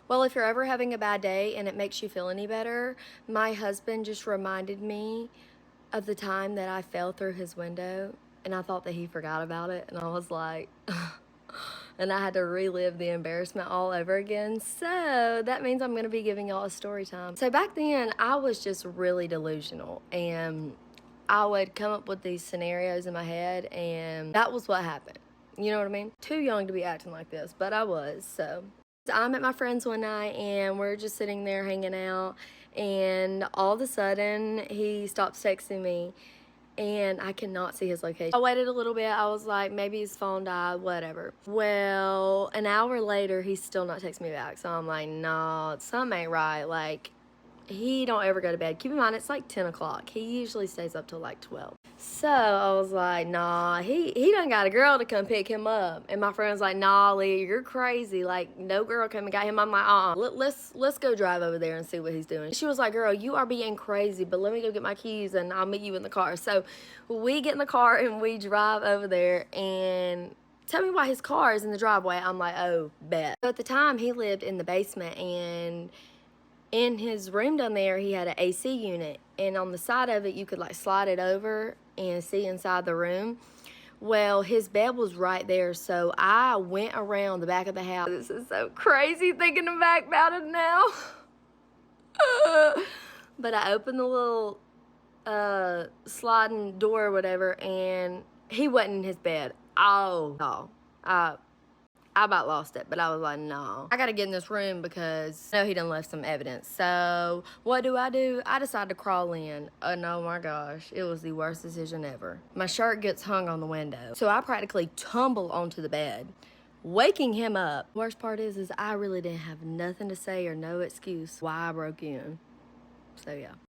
Well, if you're ever having a bad day and it makes you feel any better, my husband just reminded me of the time that I fell through his window and I thought that he forgot about it. And I was like, and I had to relive the embarrassment all over again. So that means I'm going to be giving y'all a story time. So back then, I was just really delusional and I would come up with these scenarios in my head, and that was what happened. You know what I mean? Too young to be acting like this, but I was. So I'm at my friend's one night and we're just sitting there hanging out, and all of a sudden he stops texting me and I cannot see his location. I waited a little bit. I was like, maybe his phone died, whatever. Well, an hour later, he's still not texting me back. So I'm like, nah, something ain't right. Like, he don't ever go to bed. Keep in mind, it's like 10 o'clock. He usually stays up till like 12. So I was like, nah, he done got a girl to come pick him up. And my friend's like, nah, Lee, you're crazy. Like, no girl came and got him. I'm like, let's go drive over there and see what he's doing. She was like, girl, you are being crazy, but let me go get my keys and I'll meet you in the car. So we get in the car and we drive over there, and tell me why his car is in the driveway. I'm like, oh, bet. So at the time, he lived in the basement, and in his room down there, he had an AC unit, and on the side of it, you could like slide it over and see inside the room. Well, his bed was right there, so I went around the back of the house. This is so crazy thinking back about it now. But I opened the little sliding door or whatever, and he wasn't in his bed. Oh, no. I about lost it, but I was like, no. I gotta get in this room because I know he done left some evidence. So what do? I decided to crawl in. And oh my gosh, it was the worst decision ever. My shirt gets hung on the window, so I practically tumble onto the bed, waking him up. Worst part is I really didn't have nothing to say or no excuse why I broke in. So yeah.